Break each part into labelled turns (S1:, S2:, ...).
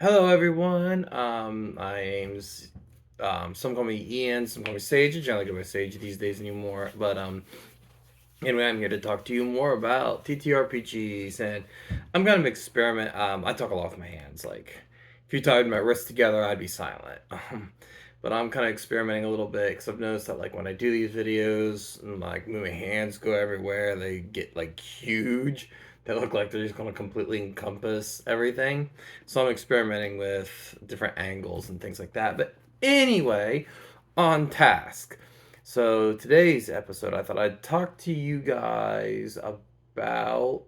S1: Hello, everyone. My name's some call me Ian, some call me Sage. I generally go by Sage these days anymore. But anyway, I'm here to talk to you more about TTRPGs, and I'm kind of experiment. I talk a lot with my hands. Like, if you tied my wrists together, I'd be silent. But I'm kind of experimenting a little bit because I've noticed that like when I do these videos, and, like my hands go everywhere, they get like huge. They look like they're just going to completely encompass everything. So I'm experimenting with different angles and things like that. But anyway, on task. So today's episode, I thought I'd talk to you guys about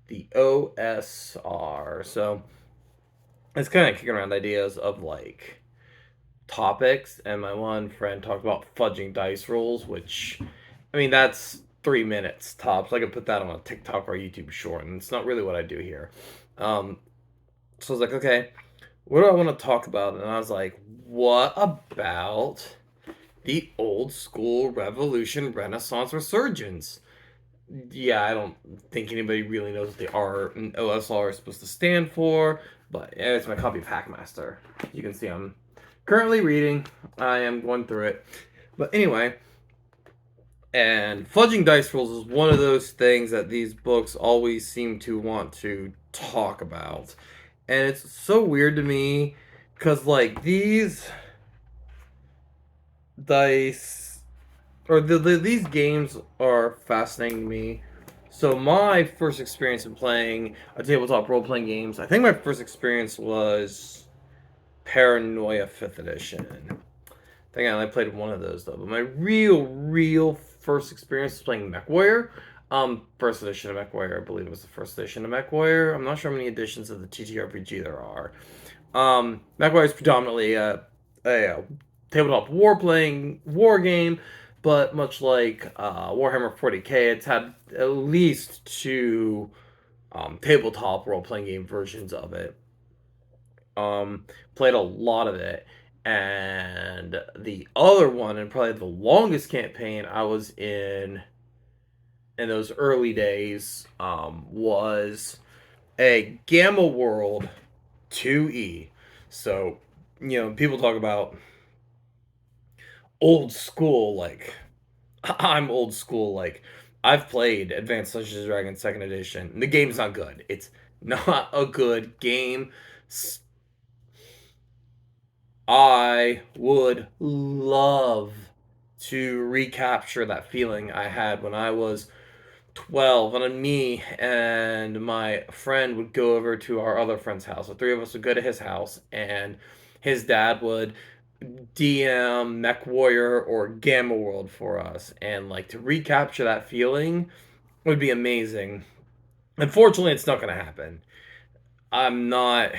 S1: the OSR. So it's kind of kicking around ideas of like topics, and my one friend talked about fudging dice rolls, which, I mean, that's 3 minutes tops. I could put that on a TikTok or YouTube short, and it's not really what I do here. Um, so I was like, okay, what do I want to talk about? And I was like, what about the old school revolution, renaissance, resurgence? Yeah, I don't think anybody really knows what the R and OSR is supposed to stand for, but yeah, it's my copy of Hackmaster. You can see I'm currently reading. I am going through it. But anyway, and fudging dice rolls is one of those things that these books always seem to want to talk about. And it's so weird to me because, like, these dice or these games are fascinating to me. So my first experience in playing a tabletop role playing games, I think my first experience was Paranoia Fifth Edition. I think I only played one of those though. But my real first experience was playing MechWarrior. First edition of MechWarrior, I believe it was the first edition of MechWarrior. I'm not sure how many editions of the TTRPG there are. MechWarrior is predominantly a tabletop war game, but much like Warhammer 40k, it's had at least two tabletop role playing game versions of it. Played a lot of it, and the other one, and probably the longest campaign I was in those early days, was a Gamma World 2E. So, people talk about old school, like, I'm old school, like, I've played Advanced Dungeons and Dragons 2nd Edition. The game's not good. It's not a good game. I would love to recapture that feeling I had when I was 12, and me and my friend would go over to our other friend's house. The three of us would go to his house, and his dad would DM Mech Warrior or Gamma World for us. And like to recapture that feeling would be amazing. Unfortunately, it's not going to happen. I'm not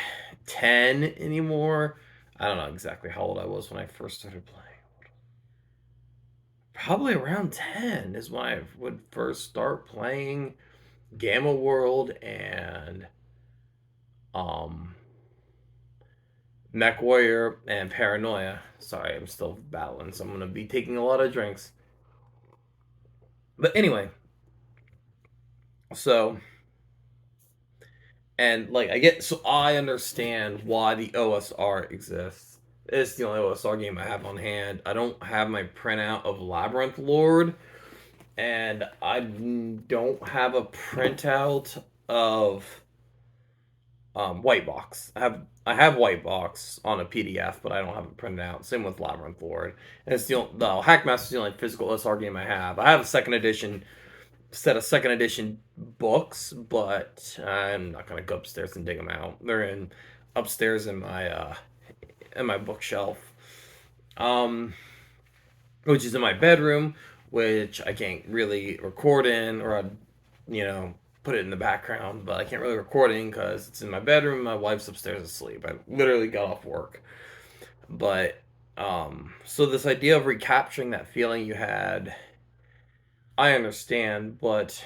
S1: 10 anymore. I don't know exactly how old I was when I first started playing. Probably around 10 is when I would first start playing Gamma World and um Mech Warrior and Paranoia. Sorry, I'm still battling, so I'm gonna be taking a lot of drinks. But anyway, so and like I understand why the OSR exists. It's the only OSR game I have on hand. I don't have my printout of Labyrinth Lord, and I don't have a printout of White Box. I have White Box on a PDF, but I don't have it printed out. Same with Labyrinth Lord. And it's the Hackmaster is the only physical SR game I have. I have a second edition set of second edition books, but I'm not gonna go upstairs and dig them out. They're in upstairs in my bookshelf, um, which is in my bedroom, which I can't really record in, or I'd, put it in the background, but I can't really record in because it's in my bedroom. My wife's upstairs asleep. I literally got off work, but so this idea of recapturing that feeling you had, I understand, but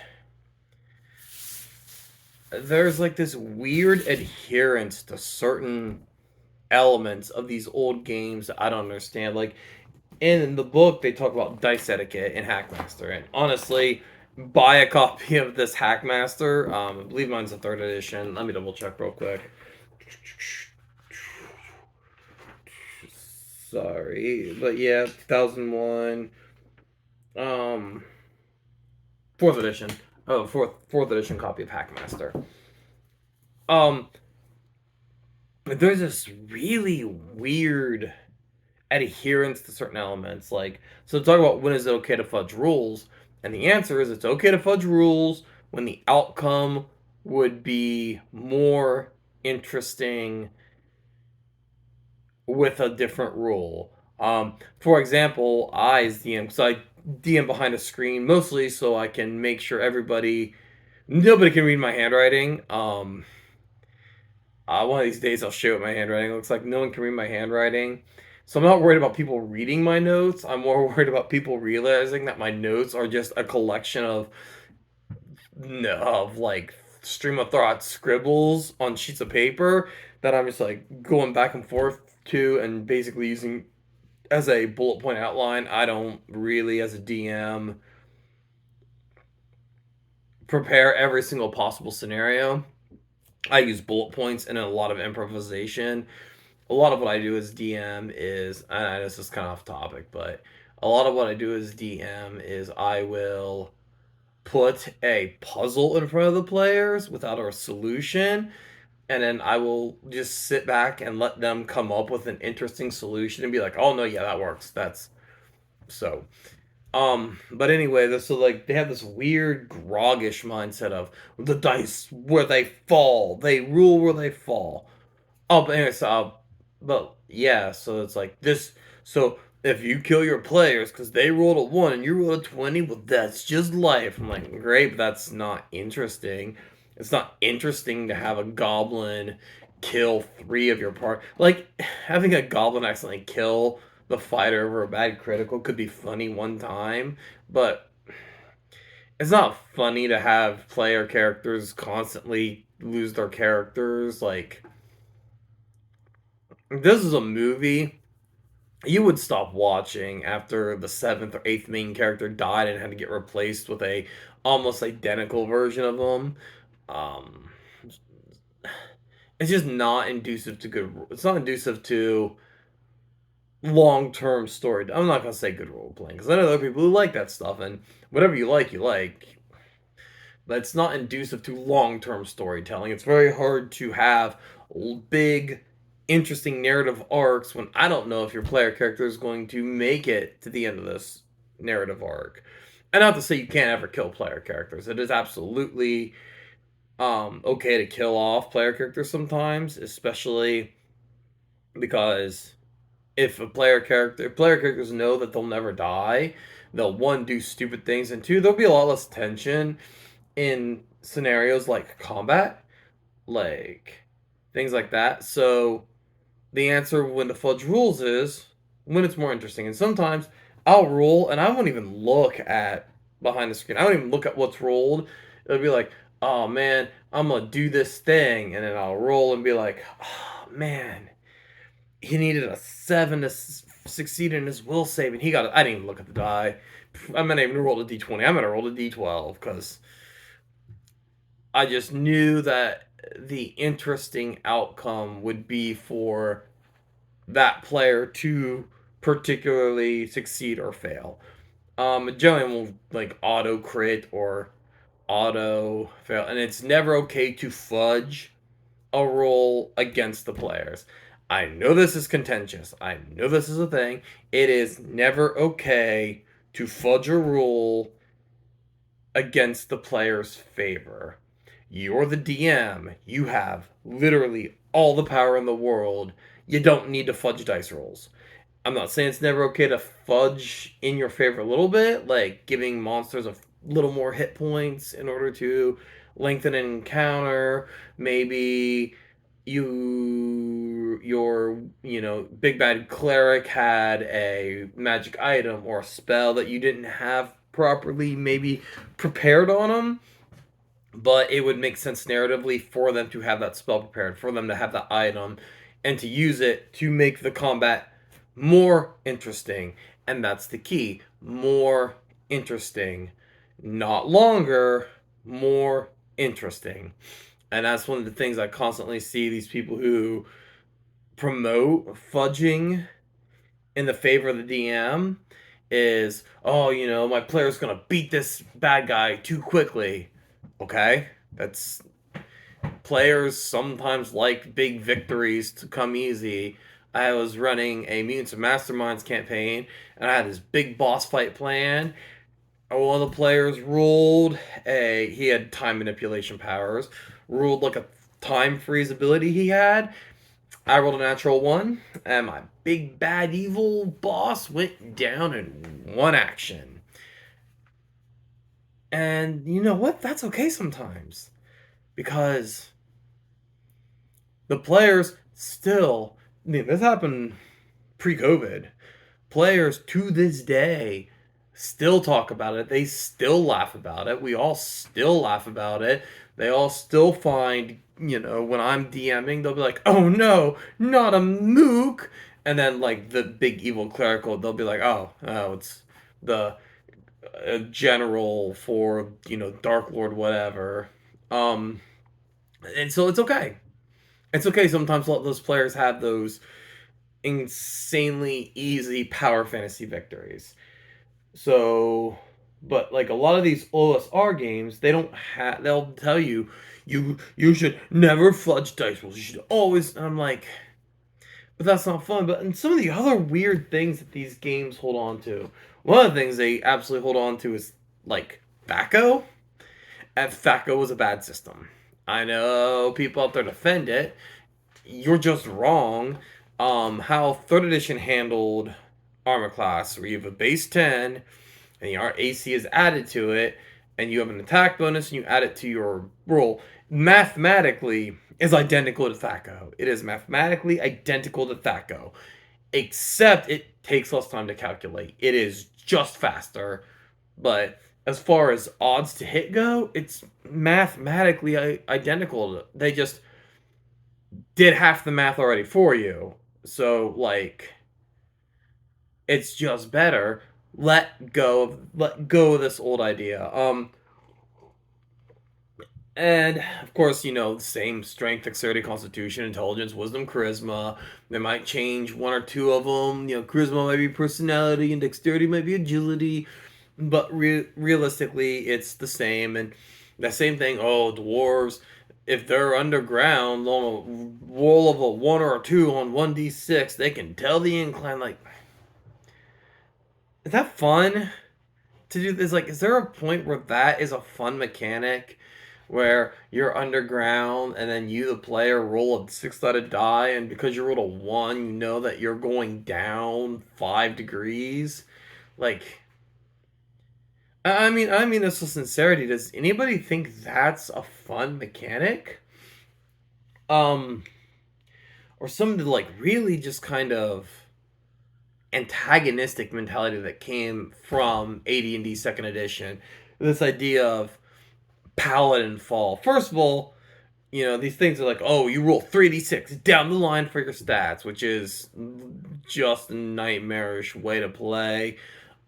S1: there's like this weird adherence to certain elements of these old games that I don't understand. Like in the book, they talk about dice etiquette in Hackmaster, and honestly, buy a copy of this Hackmaster. I believe mine's the third edition. Let me double check real quick. Sorry, but yeah, 2001. Um, fourth edition. Oh, fourth edition copy of Hackmaster. Um, there's this really weird adherence to certain elements. Like, so talk about when is it okay to fudge rules, and the answer is it's okay to fudge rules when the outcome would be more interesting with a different rule. For example, I as DM, because I DM behind a screen mostly so I can make sure nobody can read my handwriting. One of these days I'll show what my handwriting looks like. No one can read my handwriting. So I'm not worried about people reading my notes. I'm more worried about people realizing that my notes are just a collection of like stream of thought scribbles on sheets of paper that I'm just like going back and forth to and basically using as a bullet point outline. I don't really, as a DM, prepare every single possible scenario. I use bullet points and a lot of improvisation. A lot of what I do as DM is, and this is kind of off topic, but a lot of what I do as DM is I will put a puzzle in front of the players without a solution, and then I will just sit back and let them come up with an interesting solution and be like, "Oh no, yeah, that works. That's so." But anyway, so like they have this weird groggish mindset of the dice where they fall, they rule where they fall. Oh, but anyway, but yeah, so it's like this. So if you kill your players because they rolled a 1 and you rolled a 20, well, that's just life. I'm like, great, but that's not interesting. It's not interesting to have a goblin kill 3 of your part. Like, having a goblin accidentally kill the fighter over a bad critical could be funny one time, but it's not funny to have player characters constantly lose their characters. Like, this is a movie you would stop watching after the 7th or 8th main character died and had to get replaced with a almost identical version of them. Um, it's just not inducive to good. It's not inducive to long term story. I'm not gonna say good role playing because I know there are people who like that stuff, and whatever you like, you like. But it's not inducive to long term storytelling. It's very hard to have big, interesting narrative arcs when I don't know if your player character is going to make it to the end of this narrative arc. And not to say you can't ever kill player characters. It is absolutely okay to kill off player characters sometimes, especially because if player characters know that they'll never die, they'll one do stupid things, and two, there'll be a lot less tension in scenarios like combat, like things like that. So the answer when the fudge rules is when it's more interesting. And sometimes I'll roll and I won't even look at behind the screen. I don't even look at what's rolled. It'll be like, oh man, I'm gonna do this thing, and then I'll roll and be like, oh man, he needed a 7 to succeed in his will save, and he got. I didn't even look at the die. I'm gonna even roll a d20. I'm gonna roll a d12 because I just knew that the interesting outcome would be for that player to particularly succeed or fail. Generally will like auto crit or auto fail, and it's never okay to fudge a roll against the players. I know this is contentious. I know this is a thing. It is never okay to fudge a rule against the player's favor. You're the DM. You have literally all the power in the world. You don't need to fudge dice rolls. I'm not saying it's never okay to fudge in your favor a little bit, like giving monsters a little more hit points in order to lengthen an encounter. Maybe your big bad cleric had a magic item or a spell that you didn't have properly maybe prepared on them, but it would make sense narratively for them to have that spell prepared, for them to have that item, and to use it to make the combat more interesting. And that's the key. More interesting. Not longer, more interesting. And that's one of the things I constantly see these people who promote fudging in the favor of the DM is, oh, my player's gonna beat this bad guy too quickly. Okay? That's players sometimes like big victories to come easy. I was running a Mutants and Masterminds campaign, and I had this big boss fight plan. One of the players he had time manipulation powers, ruled like a time freeze ability he had. I rolled a natural one, and my big bad evil boss went down in one action. And you know what? That's okay sometimes. Because the players still, this happened pre-COVID. Players to this day still talk about it. They still laugh about it. We all still laugh about it. They all still find, when I'm DMing, they'll be like, oh no, not a mook. And then, like, the big evil clerical, they'll be like, oh, it's the general for, Dark Lord, whatever. And so it's okay. It's okay sometimes to let those players have those insanely easy power fantasy victories. So, but like a lot of these OSR games, they don't have. They'll tell you, you should never fudge dice rolls. You should always. And I'm like, but that's not fun. But and some of the other weird things that these games hold on to. One of the things they absolutely hold on to is like THAC0. And THAC0 was a bad system. I know people out there defend it. You're just wrong. How third edition handled armor class, where you have a base 10 and your AC is added to it, and you have an attack bonus and you add it to your roll, mathematically is identical to THAC0. It is mathematically identical to THAC0, except it takes less time to calculate. It is just faster, but as far as odds to hit go, it's mathematically identical. They just did half the math already for you. So, like, it's just better. Let go of this old idea. And of course, the same strength, dexterity, constitution, intelligence, wisdom, charisma. They might change one or two of them. Charisma might be personality, and dexterity might be agility. But realistically, it's the same. And the same thing. Oh, dwarves, if they're underground on a roll of a 1 or a 2 on 1d6, they can tell the incline. Like, is that fun to do this? Like, is there a point where that is a fun mechanic? Where you're underground and then you, the player, roll a 6-sided die, and because you rolled a 1, you know that you're going down 5 degrees? Like, I mean this with sincerity. Does anybody think that's a fun mechanic? Or some like really just kind of antagonistic mentality that came from AD&D second edition. This idea of paladin fall. First of all, these things are like, oh, you roll 3d6 down the line for your stats, which is just a nightmarish way to play.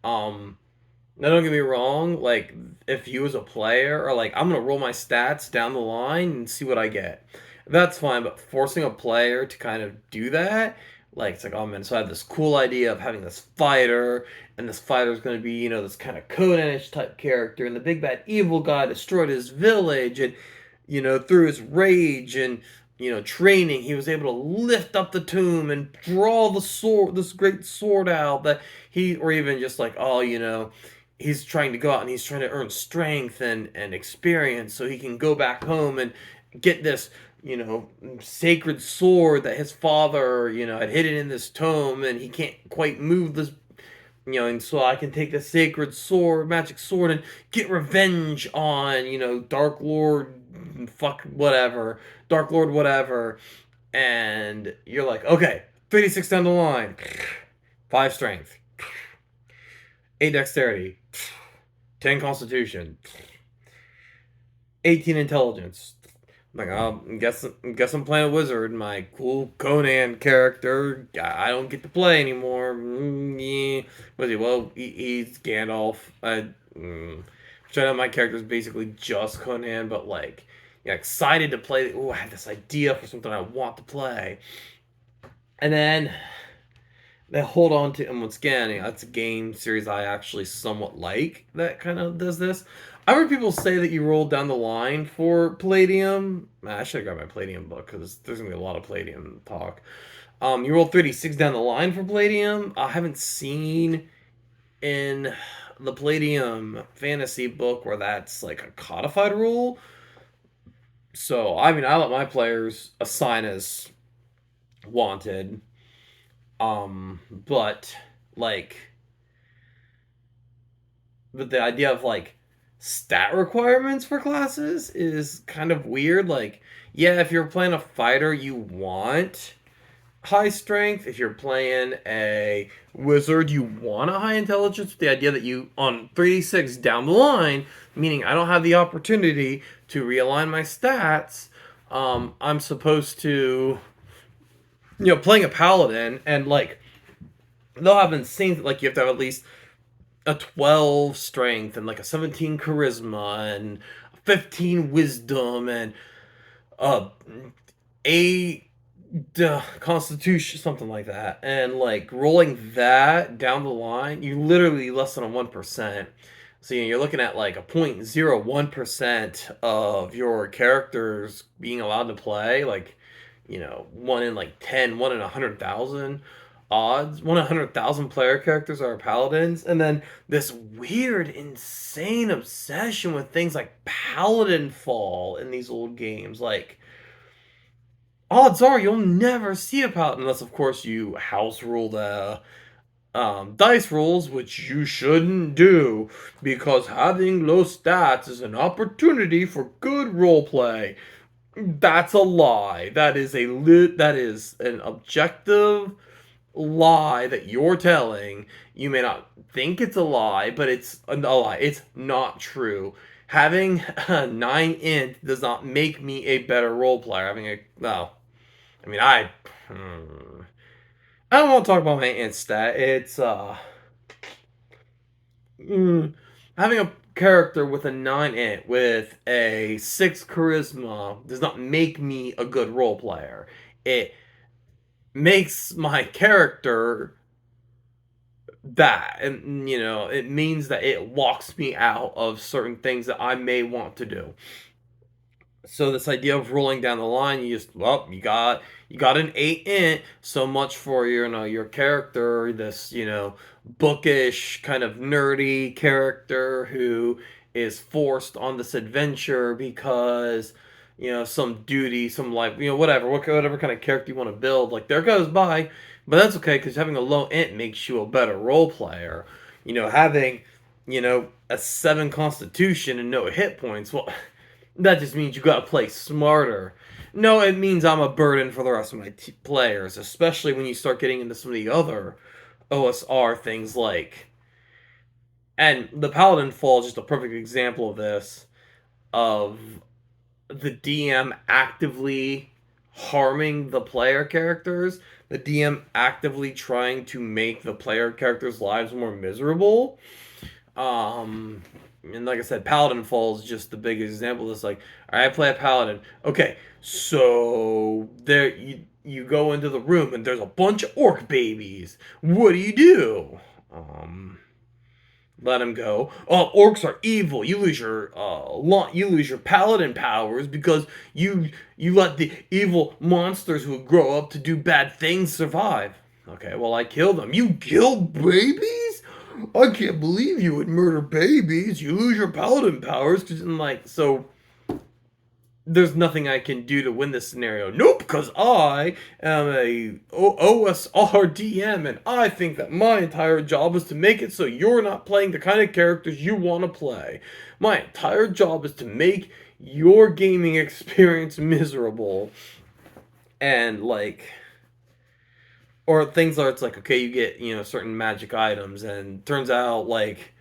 S1: Now don't get me wrong, like, if you as a player are like, I'm gonna roll my stats down the line and see what I get, that's fine. But forcing a player to kind of do that, like, it's like, oh man, so I have this cool idea of having this fighter, and this fighter is going to be, this kind of Conan-ish type character, and the big bad evil guy destroyed his village, and through his rage and training, he was able to lift up the tomb and draw the sword, this great sword out that or even just like, oh, he's trying to go out and he's trying to earn strength and experience so he can go back home and get this, sacred sword that his father, had hidden in this tome, and he can't quite move this, and so I can take the sacred sword, magic sword, and get revenge on, Dark Lord, Dark Lord, whatever. And you're like, okay, 3d6 down the line, 5 strength, 8 dexterity, 10 constitution, 18 intelligence. I'm like, guess I'm playing a wizard. My cool Conan character, I don't get to play anymore. Yeah. Was he? Well, he's Gandalf. Which I know my character is basically just Conan, but like, excited to play. Oh, I have this idea for something I want to play, and then they hold on to. And once again, that's a game series I actually somewhat like that kind of does this. I heard people say that you roll down the line for Palladium. I should have got my Palladium book because there's gonna be a lot of Palladium talk. You roll 36 down the line for Palladium. I haven't seen in the Palladium fantasy book where that's like a codified rule. So I mean, I let my players assign as wanted. But like, but the idea of like stat requirements for classes is kind of weird. Like, yeah, if you're playing a fighter, you want high strength. If you're playing a wizard, you want a high intelligence. The idea that you on 3d6 down the line, meaning I don't have the opportunity to realign my stats. I'm supposed to, playing a paladin, and like they'll have insane, like you have to have at least a 12 strength and like a 17 charisma and 15 wisdom and uh 8 constitution, something like that, and like rolling that down the line, you literally less than a 1%. So you're looking at like a 0.01% of your characters being allowed to play, like, one in like 10, one in 100,000 odds. One in 100,000 player characters are paladins, and then this weird, insane obsession with things like paladin fall in these old games. Like, odds are you'll never see a paladin unless, of course, you house rule the dice rolls, which you shouldn't do because having low stats is an opportunity for good roleplay. That's a lie. That is an objective lie that you're telling. You may not think it's a lie, but it's a lie. It's not true. Having a 9 int does not make me a better role player. Having a well, I mean, I don't want to talk about my int stat. It's having a character with a 9 int with a 6 charisma does not make me a good role player. It makes my character that, and it means that it locks me out of certain things that I may want to do. So this idea of rolling down the line, you got an 8 int, so much for your character, this bookish kind of nerdy character who is forced on this adventure because some duty, some life, whatever kind of character you want to build. Like, there goes by, but that's okay because having a low int makes you a better role player. Having a 7 constitution and no hit points, well, that just means you gotta play smarter. No, it means I'm a burden for the rest of my players, especially when you start getting into some of the other OSR things like. And the Paladin Fall is just a perfect example of this, of the DM actively harming the player characters, the DM actively trying to make the player characters' lives more miserable. And like I said, Paladin Fall is just the biggest example of this. Like, all right, I play a Paladin. Okay, so there you go into the room and there's a bunch of orc babies. What do you do? Let them go. Oh, orcs are evil. You lose your paladin powers because you let the evil monsters who grow up to do bad things survive. Okay, well, I killed them. You killed babies? I can't believe you would murder babies. You lose your paladin powers. So there's nothing I can do to win this scenario. Nope, because I am a OSR DM, and I think that my entire job is to make it so you're not playing the kind of characters you want to play. My entire job is to make your gaming experience miserable. And or things where it's like, okay, you get certain magic items, and turns out like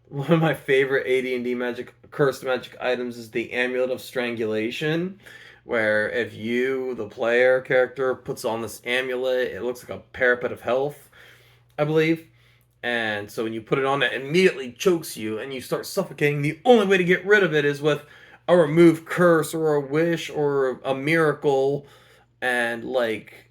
S1: one of my favorite AD&D cursed magic items is the Amulet of Strangulation, where if the player character, puts on this amulet, it looks like a parapet of health, I believe. And so when you put it on, it immediately chokes you and you start suffocating. The only way to get rid of it is with a remove curse or a wish or a miracle, and like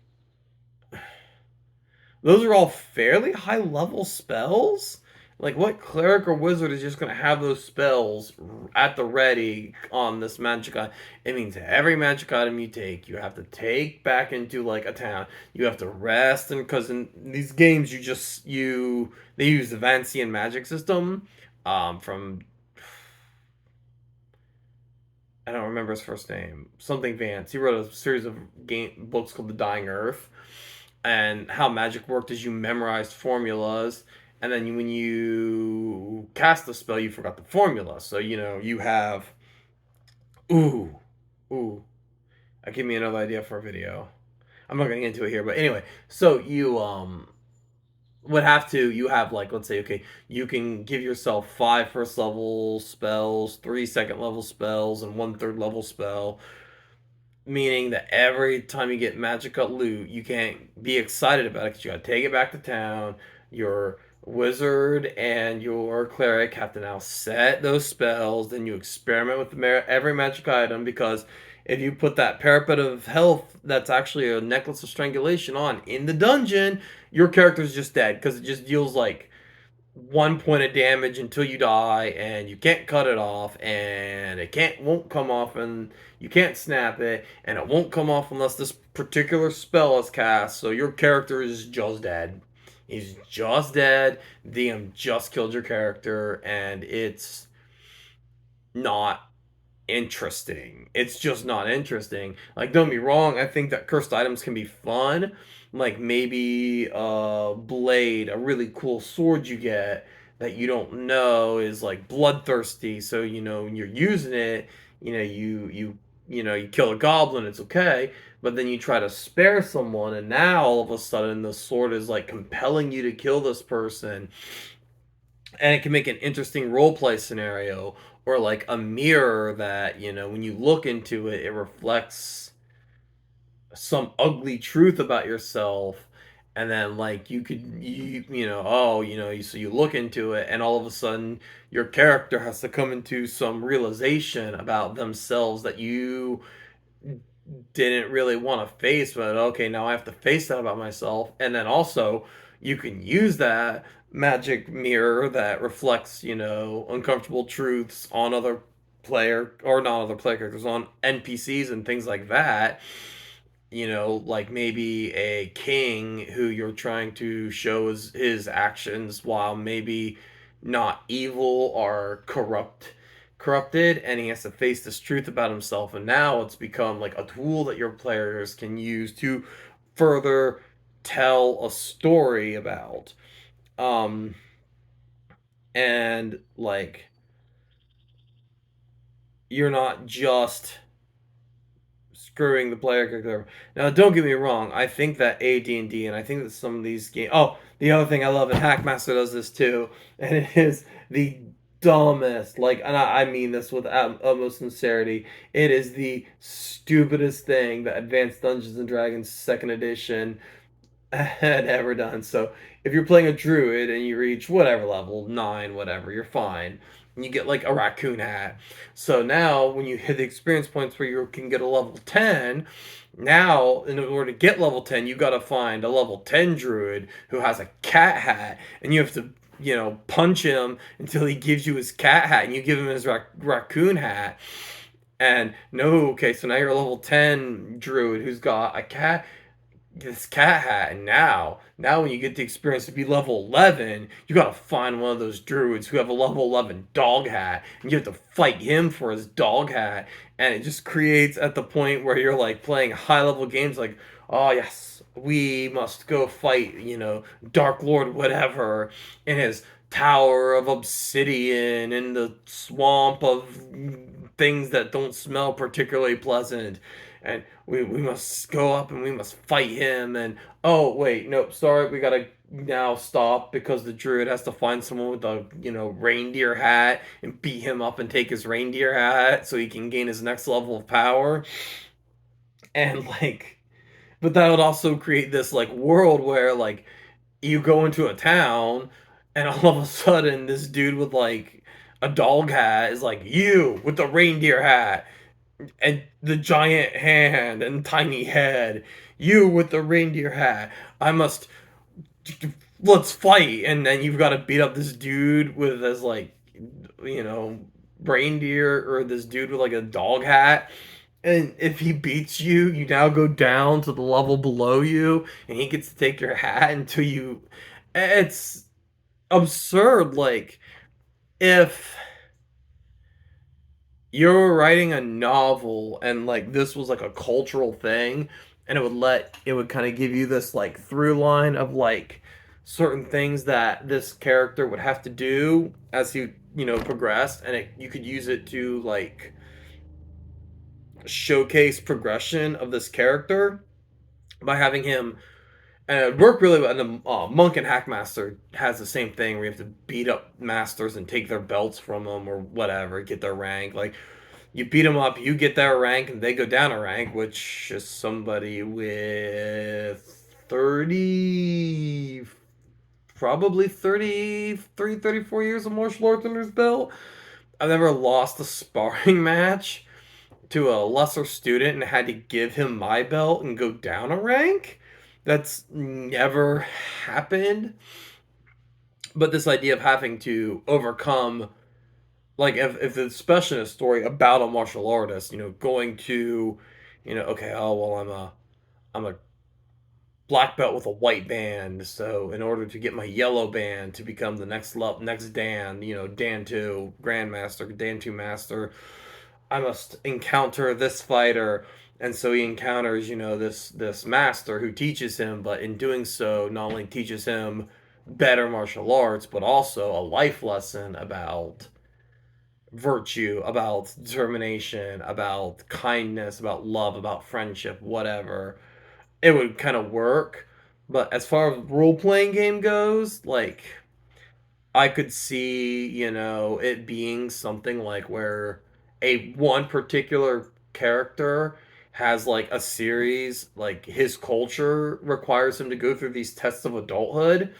S1: those are all fairly high level spells. Like, what cleric or wizard is just going to have those spells at the ready on this magic item? It means every magic item you take, you have to take back into like a town. You have to rest, and because in these games, they use the Vancian magic system, from I don't remember his first name, something Vance. He wrote a series of game books called The Dying Earth, and how magic worked is you memorized formulas, and then when you cast the spell you forgot the formula, so you have ooh ooh give me another idea for a video. I'm not gonna get into it here, but anyway, so you have, like, let's say, okay, you can give yourself 5 first level spells, 3 second level spells, and 1 third level spell, meaning that every time you get magical loot, you can't be excited about it because you got to take it back to town. Your wizard and your cleric have to now set those spells. Then you experiment with every magic item, because if you put that parapet of health that's actually a necklace of strangulation on in the dungeon, your character's just dead because it just deals like 1 point of damage until you die, and you can't cut it off, and it won't come off, and you can't snap it, and it won't come off unless this particular spell is cast. So your character is just dead. He's just dead. DM just killed your character, and it's not interesting. It's just not interesting. Like, don't be wrong, I think that cursed items can be fun. Like, maybe a blade, a really cool sword you get that you don't know is like bloodthirsty. So when you're using it, you kill a goblin, it's okay. But then you try to spare someone, and now all of a sudden the sword is like compelling you to kill this person, and it can make an interesting role play scenario, or like a mirror that when you look into it, it reflects some ugly truth about yourself. And then, like, you could you know oh so you look into it, and all of a sudden your character has to come into some realization about themselves that you didn't really want to face, but okay, now I have to face that about myself. And then also, you can use that magic mirror that reflects, uncomfortable truths on other player, or not other player characters, on NPCs and things like that. Like maybe a king who you're trying to show his actions, while maybe not evil or corrupted, and he has to face this truth about himself, and now it's become like a tool that your players can use to further tell a story about. um and like, you're not just screwing the player character. Now, don't get me wrong. I think that AD&D, and I think that some of these games. Oh, the other thing I love, and Hackmaster does this too, and it is the dumbest. Like, and I mean this with utmost sincerity. It is the stupidest thing that Advanced Dungeons and Dragons Second Edition had ever done. So if you're playing a druid and you reach whatever level, 9, whatever, you're fine. And you get like a raccoon hat. So now when you hit the experience points where you can get a level 10, now in order to get level 10, you got to find a level 10 druid who has a cat hat, and you have to punch him until he gives you his cat hat, and you give him his raccoon hat. And no, okay, so now you're a level 10 druid who's got a this cat hat, and now when you get the experience to be level 11, you gotta find one of those druids who have a level 11 dog hat, and you have to fight him for his dog hat. And it just creates, at the point where you're like playing high level games, like, oh yes, we must go fight Dark Lord whatever in his tower of obsidian in the swamp of things that don't smell particularly pleasant, and we must go up and we must fight him. And oh wait, nope, sorry, we gotta now stop because the druid has to find someone with a reindeer hat and beat him up and take his reindeer hat so he can gain his next level of power. And like, but that would also create this like world where, like, you go into a town, and all of a sudden this dude with like a dog hat is like you with the reindeer hat and the giant hand and tiny head. You with the reindeer hat. I must let's fight, and then you've got to beat up this dude with this like you know reindeer or this dude with like a dog hat. And if he beats you, you now go down to the level below you, and he gets to take your hat until you. It's absurd. Like, if you're writing a novel and like this was like a cultural thing, and it would kind of give you this like through line of like certain things that this character would have to do as he progressed, and you could use it to like showcase progression of this character by having him. And it worked really well. And the Monk and Hackmaster has the same thing where you have to beat up masters and take their belts from them or whatever, get their rank. Like, you beat them up, you get their rank, and they go down a rank, which is somebody with 30, probably 33, 34 years of martial arts under his belt. I've never lost a sparring match to a lesser student and had to give him my belt and go down a rank. That's never happened. But this idea of having to overcome, like, if it's especially a story about a martial artist, going to, okay, oh well, I'm a black belt with a white band, so in order to get my yellow band to become the next Dan, Dan 2 Grandmaster, Dan 2 Master, I must encounter this fighter. And so he encounters, this master who teaches him, but in doing so, not only teaches him better martial arts, but also a life lesson about virtue, about determination, about kindness, about love, about friendship, whatever. It would kind of work. But as far as role playing game goes, like, I could see, it being something like where a one particular character has like a series, like his culture requires him to go through these tests of adulthood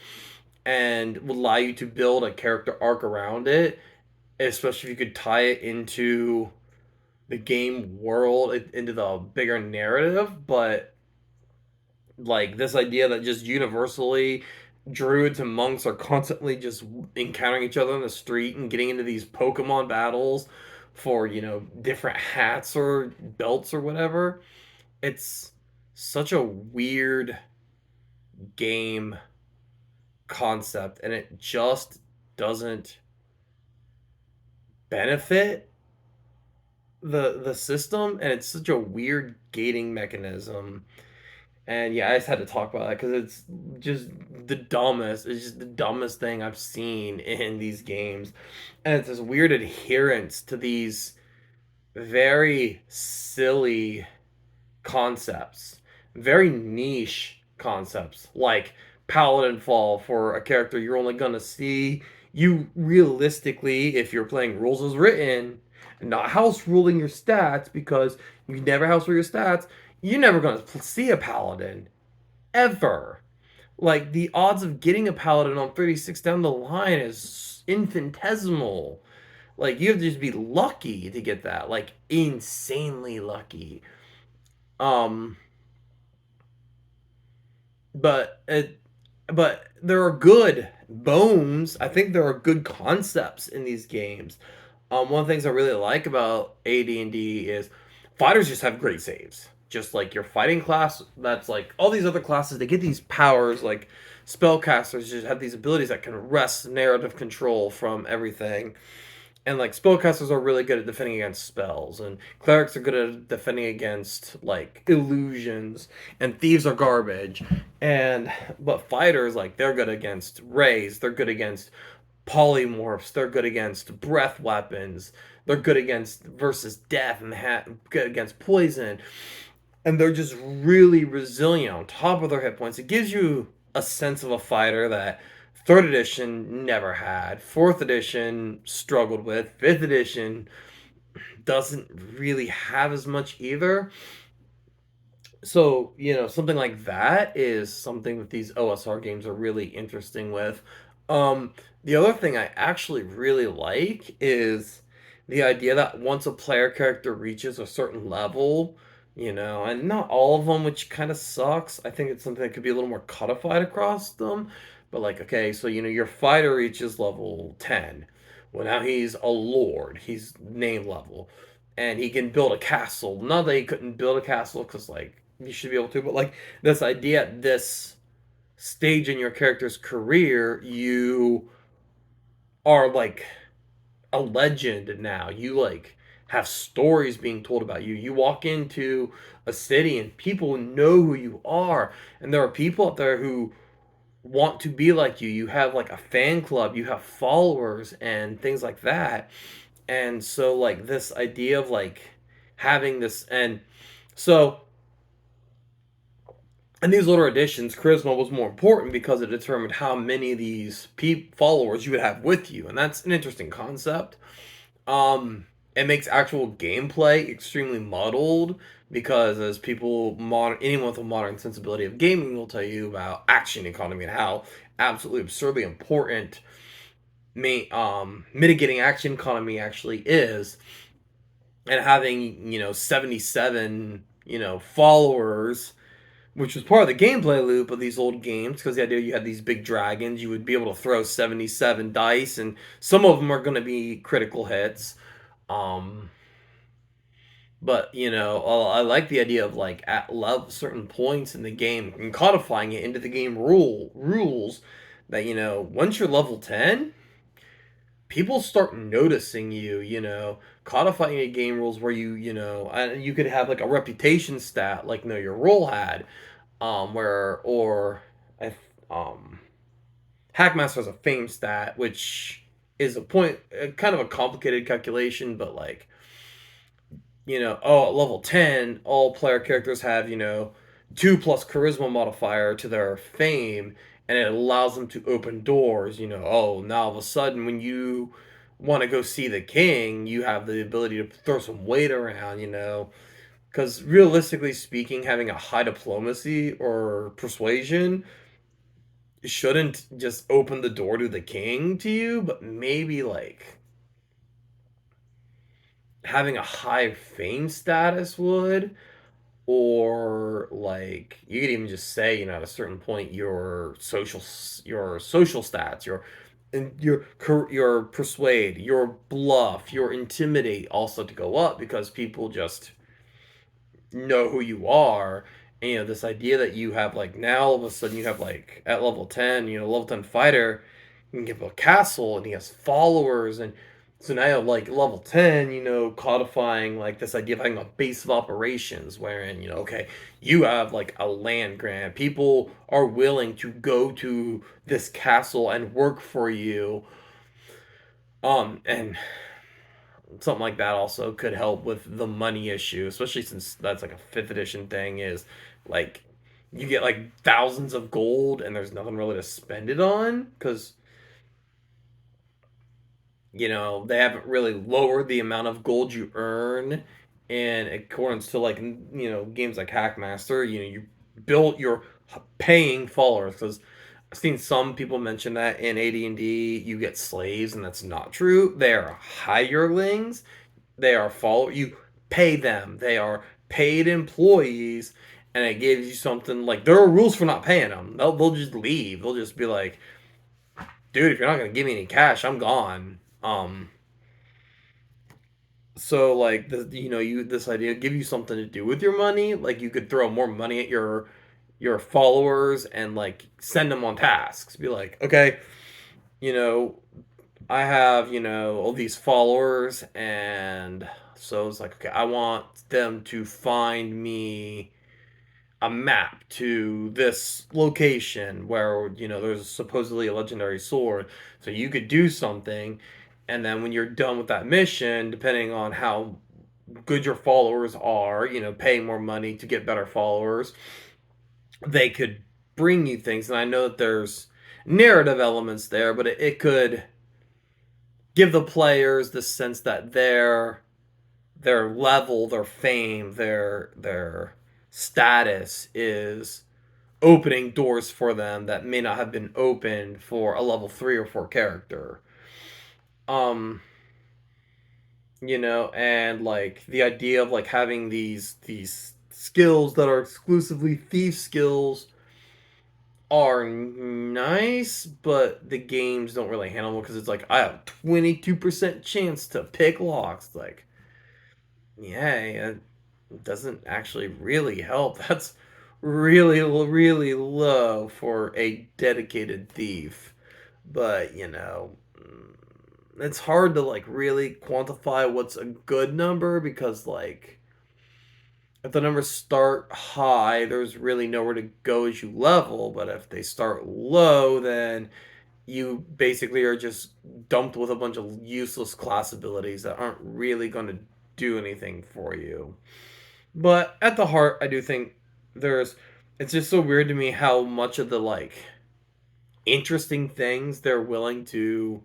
S1: and would allow you to build a character arc around it, especially if you could tie it into the game world, into the bigger narrative. But like this idea that just universally druids and monks are constantly just encountering each other on the street and getting into these Pokemon battles for, different hats or belts or whatever. It's such a weird game concept, and it just doesn't benefit the system, and it's such a weird gating mechanism. And yeah, I just had to talk about that because it's just the dumbest. It's just the dumbest thing I've seen in these games. And it's this weird adherence to these very silly concepts, very niche concepts, like Paladin Fall for a character you're only going to see. You realistically, if you're playing rules as written, not house ruling your stats, because you never house rule your stats, you're never going to see a paladin ever. Like, the odds of getting a paladin on 36 down the line is infinitesimal. Like, you have to just be lucky to get that, like insanely lucky. um but it but there are good bones. I think there are good concepts in these games. One of the things I really like about AD&D is fighters just have great saves. Just like your fighting class, that's like all these other classes, they get these powers. Like spellcasters just have these abilities that can wrest narrative control from everything. And like spellcasters are really good at defending against spells, and clerics are good at defending against like illusions, and thieves are garbage. And but fighters, like, they're good against rays, they're good against polymorphs, they're good against breath weapons, they're good against versus death, and good against poison. And they're just really resilient on top of their hit points. It gives you a sense of a fighter that third edition never had, fourth edition struggled with, fifth edition doesn't really have as much either. So, something like that is something that these OSR games are really interesting with. um The other thing I actually really like is the idea that once a player character reaches a certain level, and not all of them, which kind of sucks. I think it's something that could be a little more codified across them. But like, okay, so your fighter reaches level 10. Well, now he's a lord. He's name level, and he can build a castle. Not that he couldn't build a castle, because like you should be able to, but like this idea at this stage in your character's career, you are like a legend now. You like have stories being told about you. You walk into a city and people know who you are, and there are people out there who want to be like you. You have like a fan club, you have followers and things like that. And so like this idea of like having this, and so in these later editions, charisma was more important because it determined how many of these followers you would have with you, and that's an interesting concept. It makes actual gameplay extremely muddled because as anyone with a modern sensibility of gaming will tell you about action economy and how absolutely absurdly important mitigating action economy actually is, and having 77 followers, which was part of the gameplay loop of these old games, because the idea you had these big dragons, you would be able to throw 77 dice, and some of them are going to be critical hits. Um, but I like the idea of like at love certain points in the game and codifying it into the game rules that once you're level 10, people start noticing you. Codifying a game rules where you could have like a reputation stat like your role had, where or I Hackmaster has a fame stat, which is a point, kind of a complicated calculation, but like at level 10, all player characters have 2 plus charisma modifier to their fame, and it allows them to open doors. Now all of a sudden when you want to go see the king, you have the ability to throw some weight around. Because realistically speaking, having a high diplomacy or persuasion shouldn't just open the door to the king to you, but maybe like having a high fame status would, or like you could even just say, at a certain point, your social stats, your persuade, your bluff, your intimidate also to go up because people just know who you are. And this idea that you have like now all of a sudden you have like at level 10, level 10 fighter can give a castle and he has followers, and so now you have like level 10, codifying like this idea of having a base of operations wherein, okay, you have like a land grant. People are willing to go to this castle and work for you. And something like that also could help with the money issue, especially since that's like a fifth edition thing. Is like you get like thousands of gold and there's nothing really to spend it on because they haven't really lowered the amount of gold you earn in accordance to like games like Hackmaster. You build your paying followers, because I've seen some people mention that in AD&D you get slaves, and that's not true. They are hirelings. They are you pay them. They are paid employees, and it gives you something like there are rules for not paying them. They'll just leave. They'll just be like, dude, if you're not gonna give me any cash, I'm gone. So like this idea give you something to do with your money. Like you could throw more money at your followers and like send them on tasks. Be like, okay, you know, I have, all these followers, and so it's like, okay, I want them to find me a map to this location where, there's supposedly a legendary sword. So you could do something, and then when you're done with that mission, depending on how good your followers are, paying more money to get better followers, they could bring you things. And I know that there's narrative elements there, but it could give the players the sense that their level, their fame, their status is opening doors for them that may not have been opened for a level 3 or 4 character. Um, and like the idea of like having these skills that are exclusively thief skills are nice, but the games don't really handle them because it's like I have 22% chance to pick locks. Like, yeah, it doesn't actually really help. That's really, really low for a dedicated thief. But, it's hard to like really quantify what's a good number because like if the numbers start high, there's really nowhere to go as you level, but if they start low, then you basically are just dumped with a bunch of useless class abilities that aren't really going to do anything for you. But at the heart, I do think there's it's just so weird to me how much of the like interesting things they're willing to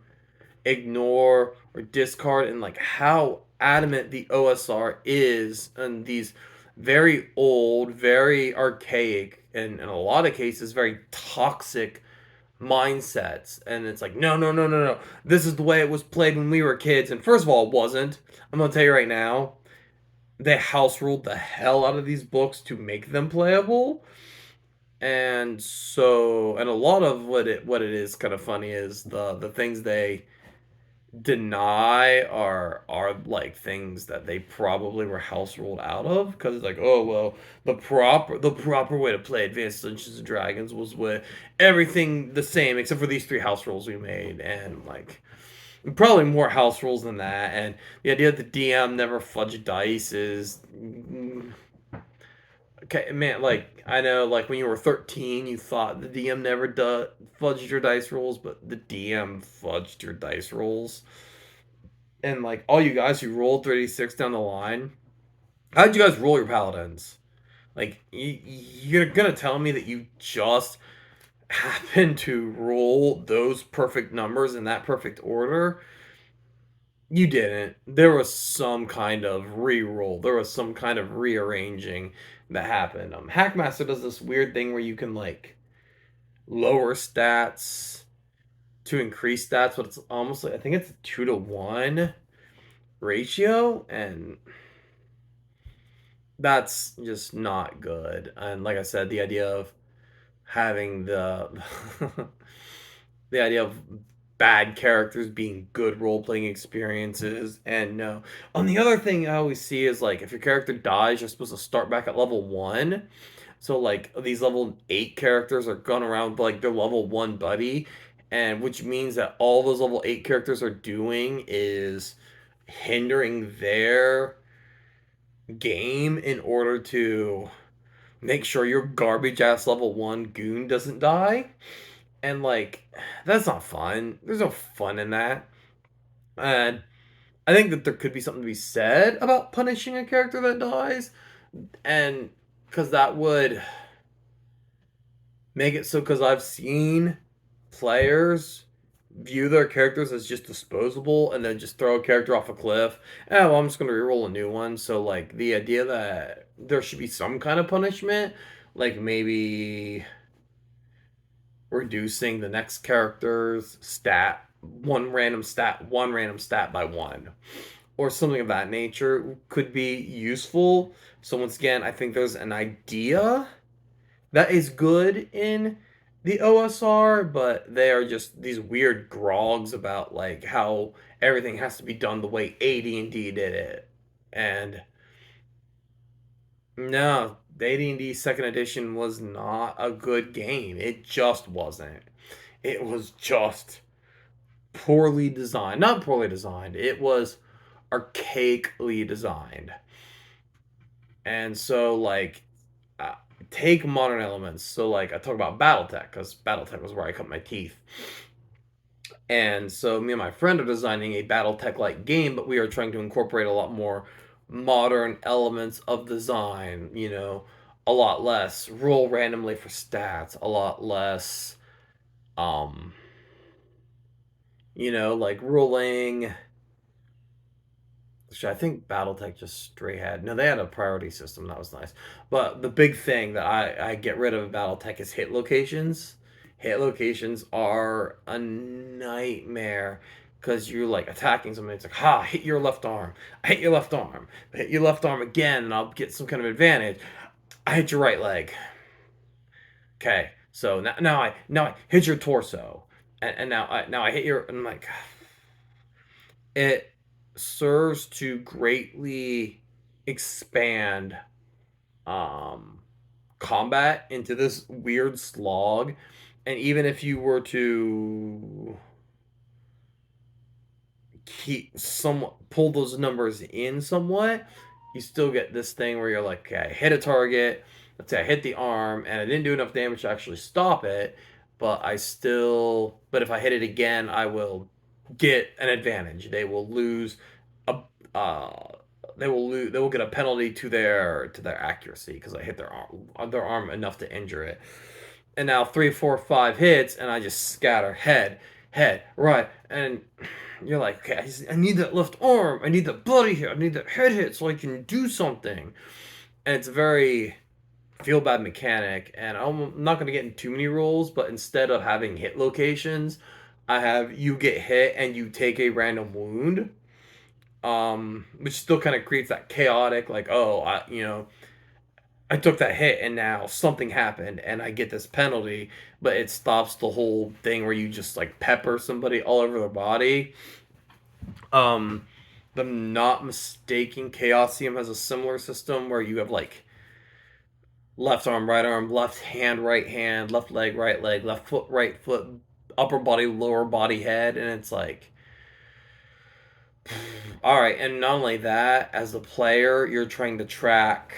S1: ignore or discard, and like how adamant the OSR is on these very old, very archaic, and in a lot of cases very toxic mindsets. And it's like, no, no, no, no, no, this is the way it was played when we were kids. And first of all, it wasn't. I'm gonna tell you right now, they house ruled the hell out of these books to make them playable. And so, and a lot of what it is kind of funny is the things they deny are like things that they probably were house ruled out of, because it's like, oh well, the proper way to play Advanced Dungeons and Dragons was with everything the same except for these three house rules we made. And like probably more house rules than that. And the idea that the DM never fudged dice is okay, man. Like I know, like when you were 13, you thought the DM never fudged your dice rolls, but the DM fudged your dice rolls. And like all you guys who rolled 36 down the line, how did you guys roll your paladins? Like you're gonna tell me that you just happened to roll those perfect numbers in that perfect order? You didn't. There was some kind of re-roll. There was some kind of rearranging that happened. Hackmaster does this weird thing where you can like lower stats to increase stats, but it's almost like I think it's a 2-to-1 ratio, and that's just not good. And like I said, the idea of having the idea of bad characters being good role playing experiences. And no, on the other thing I always see is like if your character dies, you're supposed to start back at level 1. So like these level 8 characters are going around like their level 1 buddy, and which means that all those level 8 characters are doing is hindering their game in order to make sure your garbage ass level 1 goon doesn't die. And like that's not fun. There's no fun in that. And I think that there could be something to be said about punishing a character that dies, and because that would make it so, because I've seen players view their characters as just disposable and then just throw a character off a cliff. Oh, well, I'm just going to reroll a new one. So like the idea that there should be some kind of punishment, like maybe reducing the next character's stat, one random stat by one, or something of that nature, could be useful. So once again, I think there's an idea that is good in the OSR, but they are just these weird grogs about like how everything has to be done the way AD&D did it. And no, the AD&D second edition was not a good game. It just wasn't. It was just poorly designed. Not poorly designed. It was archaically designed. And so like uh, take modern elements. So like I talk about BattleTech because BattleTech was where I cut my teeth. And so me and my friend are designing a BattleTech like game, but we are trying to incorporate a lot more modern elements of design, a lot less roll randomly for stats, a lot less um like rolling Actually, I think BattleTech just straight had no. They had a priority system that was nice, but the big thing that I get rid of BattleTech is hit locations. Hit locations are a nightmare because you're like attacking somebody. It's like, ha, hit your left arm. I hit your left arm. I hit your left arm again, and I'll get some kind of advantage. I hit your right leg. Okay, so now I hit your torso, and now I hit your. And I'm like, it serves to greatly expand um combat into this weird slog. And even if you were to keep somewhat pull those numbers in somewhat, you still get this thing where you're like, okay, I hit a target, let's say I hit the arm and I didn't do enough damage to actually stop it, but if I hit it again, I will get an advantage. They will lose a they will get a penalty to their accuracy because I hit their arm enough to injure it. And now 3, 4, 5 hits, and I just scatter head, right, and you're like, okay, I need that left arm, I need that bloody hit, I need that head hit so I can do something. And it's a very feel bad mechanic, and I'm not going to get into too many rules, but instead of having hit locations, I have you get hit and you take a random wound, which still kind of creates that chaotic, like, oh, I took that hit and now something happened and I get this penalty, but it stops the whole thing where you just like pepper somebody all over their body. Um, if I'm not mistaken, Chaosium has a similar system where you have like left arm, left hand, right hand, left leg, left foot, right foot, upper body, lower body, head, and it's like, all right. And not only that, as a player, you're trying to track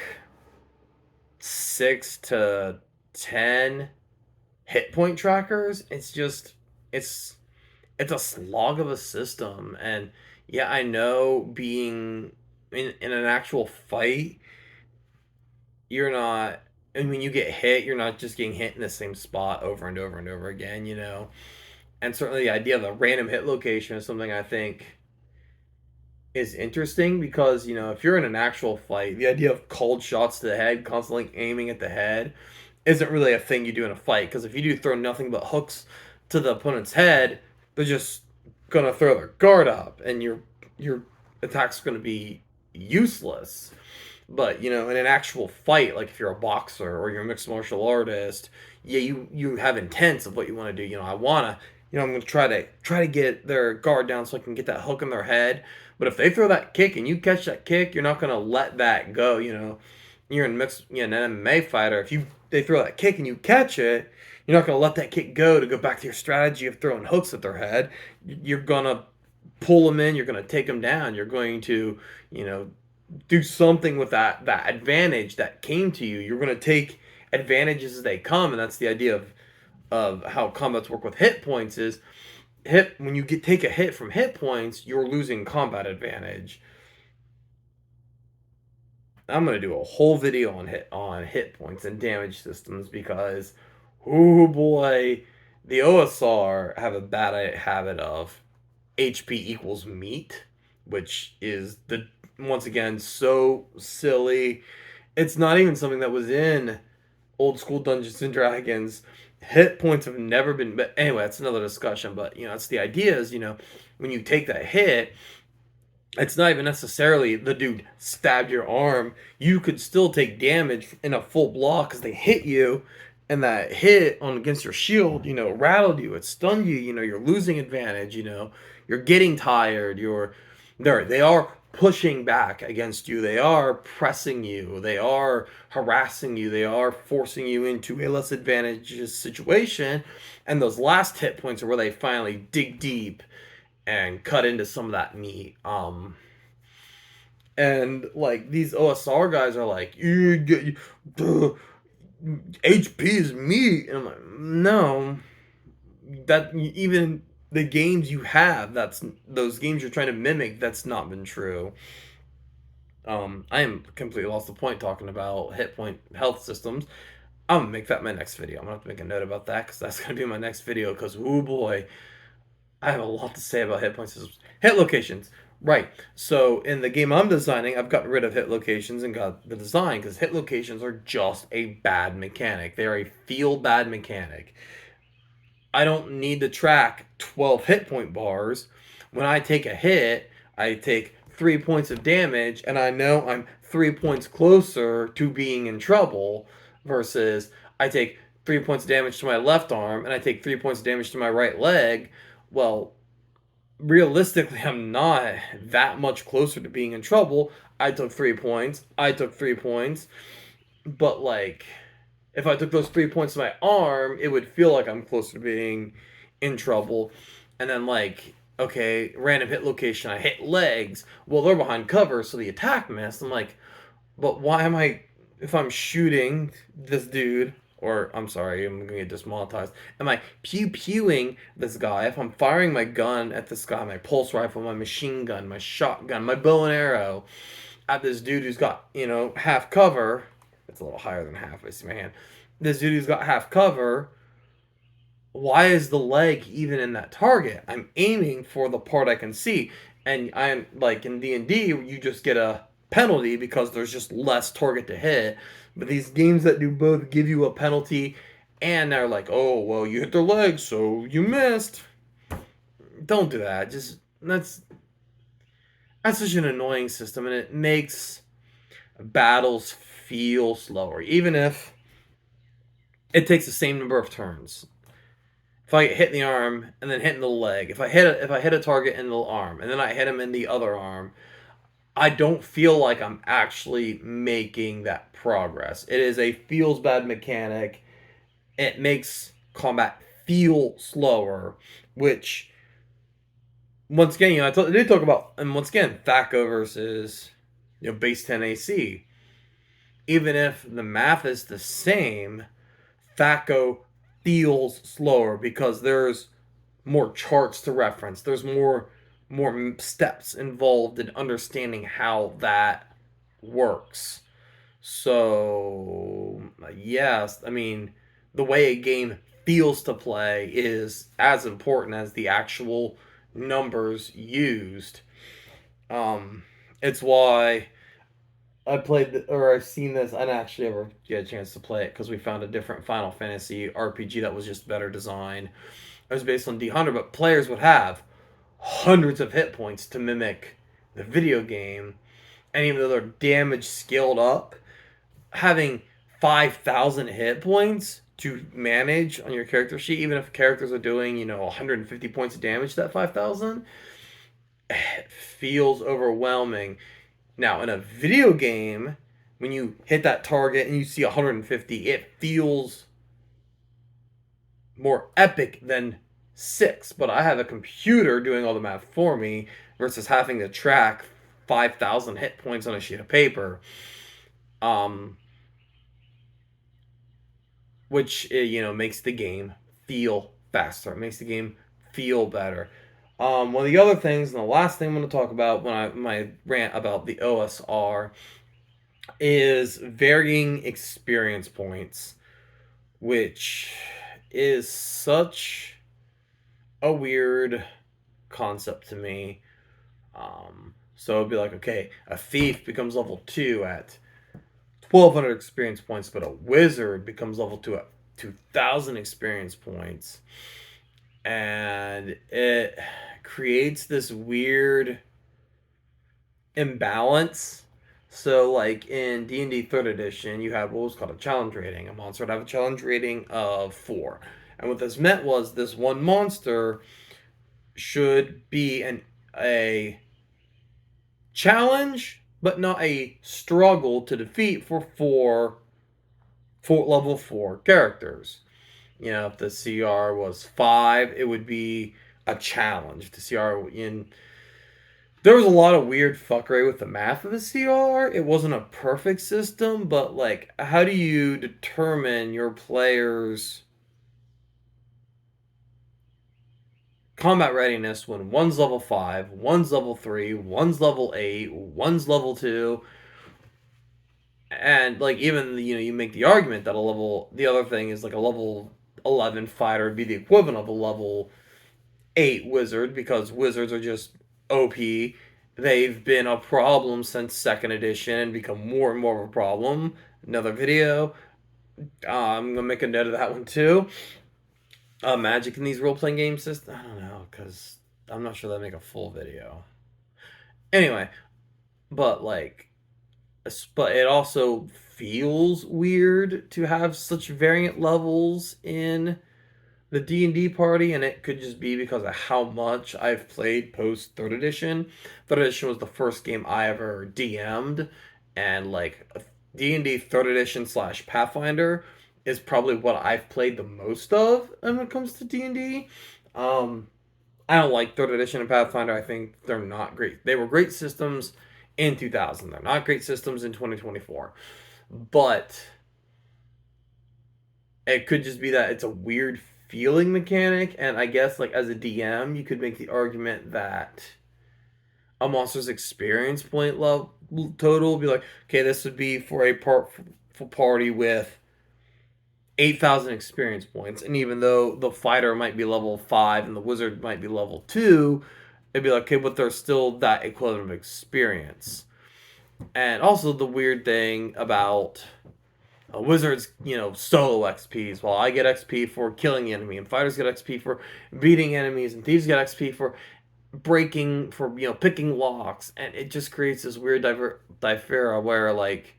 S1: 6 to 10 hit point trackers. It's it's a slog of a system. And yeah, I know being in an actual fight, you're not, and when you get hit, you're not just getting hit in the same spot over and over and over again. And certainly the idea of a random hit location is something I think is interesting because, if you're in an actual fight, the idea of cold shots to the head, constantly aiming at the head, isn't really a thing you do in a fight. Because if you do throw nothing but hooks to the opponent's head, they're just gonna throw their guard up, and your attack's gonna be useless. But in an actual fight, like if you're a boxer or you're a mixed martial artist, yeah, you have intents of what you want to do. I wanna, I'm gonna try to get their guard down so I can get that hook in their head. But if they throw that kick and you catch that kick, you're not gonna let that go. You're in an MMA fighter. If they throw that kick and you catch it, you're not gonna let that kick go to go back to your strategy of throwing hooks at their head. You're gonna pull them in. You're gonna take them down. You're going to, you know, do something with that advantage that came to you. You're going to take advantages as they come, and that's the idea of how combats work with hit points. Is hit when you take a hit from hit points, you're losing combat advantage. I'm going to do a whole video on hit points and damage systems because, oh boy, the OSR have a bad habit of HP equals meat, which is once again so silly. It's not even something that was in old school Dungeons and Dragons. Hit points have never been, but anyway, that's another discussion. But it's the idea is, when you take that hit, it's not even necessarily the dude stabbed your arm. You could still take damage in a full block because they hit you, and that hit on against your shield, rattled you, it stunned you. You're losing advantage. You're getting tired. They are pushing back against you. They are pressing you. They are harassing you. They are forcing you into a less advantageous situation. And those last hit points are where they finally dig deep and cut into some of that meat. And like these OSR guys are like, HP is meat, and I'm like, no, that even the games you have, that's those games you're trying to mimic, that's not been true. I am completely lost the point talking about hit point health systems. I'm gonna make that my next video. I'm gonna have to make a note about that because that's gonna be my next video. Because oh boy, I have a lot to say about hit point systems, hit locations. Right. So in the game I'm designing, I've gotten rid of hit locations and got the design because hit locations are just a bad mechanic. They are a feel bad mechanic. I don't need to track 12 hit point bars. When I take a hit, I take 3 points of damage, and I know I'm 3 points closer to being in trouble versus I take 3 points of damage to my left arm and I take 3 points of damage to my right leg. Well, realistically, I'm not that much closer to being in trouble. I took 3 points. I took 3 points. But, like, if I took those 3 points to my arm, it would feel like I'm closer to being in trouble. And then, like, okay, random hit location, I hit legs. Well, they're behind cover, so the attack missed. I'm like, but why am I, if I'm shooting this dude, or I'm sorry, I'm gonna get dismonetized. Am I pew pewing this guy? If I'm firing my gun at this guy, my pulse rifle, my machine gun, my shotgun, my bow and arrow at this dude who's got, half cover. It's a little higher than half. I see my hand. This dude who's got half cover. Why is the leg even in that target? I'm aiming for the part I can see, and I'm like in D&D, you just get a penalty because there's just less target to hit. But these games that do both give you a penalty, and they're like, oh well, you hit their leg, so you missed. Don't do that. Just that's such an annoying system, and it makes battles feel slower, even if it takes the same number of turns. If I hit in the arm and then hit in the leg, if I hit a target in the arm and then I hit him in the other arm, I don't feel like I'm actually making that progress. It is a feels bad mechanic. It makes combat feel slower, which once again, I did talk about, and once again, THACO versus base 10 AC. Even if the math is the same, THACO feels slower because there's more charts to reference. There's more steps involved in understanding how that works. So, yes, I mean, the way a game feels to play is as important as the actual numbers used. Um, it's why I played, or I've seen this. I didn't actually ever get a chance to play it because we found a different Final Fantasy RPG that was just better designed. It was based on D100, but players would have hundreds of hit points to mimic the video game, and even though they're damage scaled up, having 5,000 hit points to manage on your character sheet, even if characters are doing 150 points of damage to that 5,000, it feels overwhelming. Now, in a video game, when you hit that target and you see 150, it feels more epic than 6. But I have a computer doing all the math for me versus having to track 5,000 hit points on a sheet of paper. Um, which makes the game feel faster. It makes the game feel better. One of the other things, and the last thing I'm going to talk about when my rant about the OSR is varying experience points, which is such a weird concept to me. So it'd be like, okay, a thief becomes level 2 at 1,200 experience points, but a wizard becomes level 2 at 2,000 experience points. And it creates this weird imbalance. So, like in D&D 3rd Edition, you had what was called a challenge rating. A monster would have a challenge rating of 4. And what this meant was this one monster should be a challenge, but not a struggle to defeat for level 4 characters. If the CR was 5, it would be a challenge. The CR there was a lot of weird fuckery with the math of the CR. It wasn't a perfect system, but like, how do you determine your players' combat readiness when one's level 5, one's level 3, one's level 8, one's level 2? And like, even you make the argument that the other thing is like a level 11 fighter would be the equivalent of a level 8 wizard because wizards are just OP, they've been a problem since second edition and become more and more of a problem. Another video. I'm gonna make a note of that one too. Magic in these role playing games. I don't know, because I'm not sure they'll make a full video. Anyway, but like, but it also feels weird to have such variant levels in the D&D party, and it could just be because of how much I've played post third edition. Third edition was the first game I ever DM'd, and like D&D third edition slash Pathfinder is probably what I've played the most of when it comes to D&D. I don't like third edition and Pathfinder. I think they're not great. They were great systems in 2000. They're not great systems in 2024. But it could just be that it's a weird feeling mechanic, and I guess like as a DM, you could make the argument that a monster's experience point level total would be like, okay, this would be for a party with 8,000 experience points, and even though the fighter might be level 5 and the wizard might be level 2, it'd be like, okay, but there's still that equivalent of experience. And also the weird thing about wizards, solo XPs, while I get XP for killing the enemy, and fighters get XP for beating enemies, and thieves get XP for picking locks, and it just creates this weird differa where, like,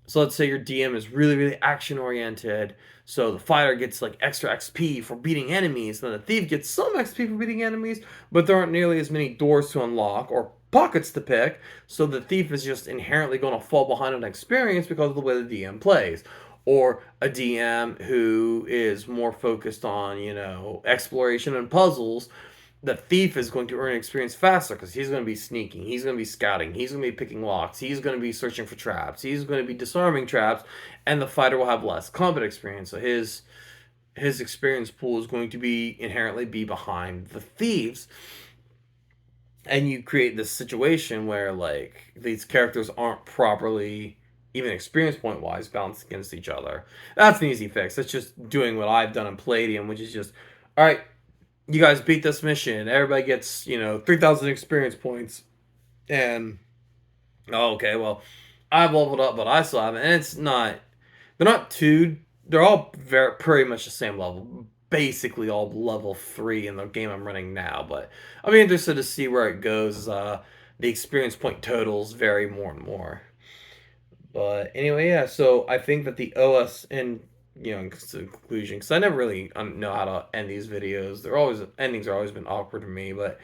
S1: so let's say your DM is really, really action oriented. So the fighter gets like extra XP for beating enemies, then the thief gets some XP for beating enemies, but there aren't nearly as many doors to unlock or pockets to pick. So the thief is just inherently going to fall behind on experience because of the way the DM plays. Or a DM who is more focused on, exploration and puzzles, the thief is going to earn experience faster because he's going to be sneaking, he's going to be scouting, he's going to be picking locks, he's going to be searching for traps, he's going to be disarming traps, and the fighter will have less combat experience. So his experience pool is going to be inherently be behind the thieves, and you create this situation where like these characters aren't properly even experience point wise balanced against each other. That's an easy fix. That's just doing what I've done in Palladium, which is just, all right, you guys beat this mission. Everybody gets, 3,000 experience points. And, oh, okay, well, I've leveled up, but I still haven't. And they're all pretty much the same level. Basically, all level 3 in the game I'm running now. But I'll be interested to see where it goes. The experience point totals vary more and more. But anyway, yeah, so I think that the OS, and in conclusion, because I never really know how to end these videos. Endings are always been awkward to me, but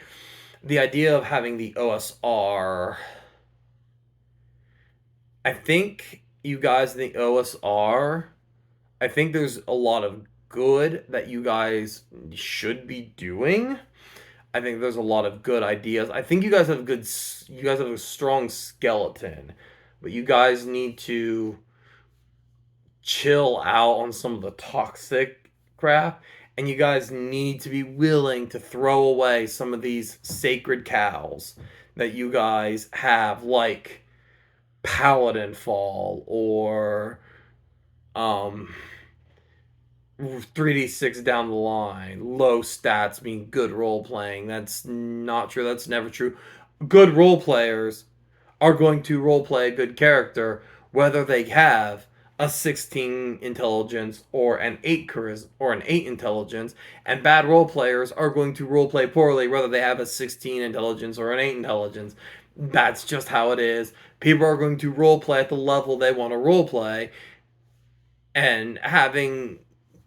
S1: the idea of having the OSR, I think you guys in the OSR, I think there's a lot of good that you guys should be doing. I think there's a lot of good ideas. I think you guys have a strong skeleton, but you guys need to chill out on some of the toxic crap, and you guys need to be willing to throw away some of these sacred cows that you guys have, like Paladin Fall or um 3d6 down the line, low stats being good role playing. That's not true. That's never true. Good role players are going to role play a good character whether they have a 16 intelligence or an 8 charisma or an 8 intelligence, and bad role players are going to role play poorly whether they have a 16 intelligence or an 8 intelligence. That's just how it is. People are going to role play at the level they want to role play, and having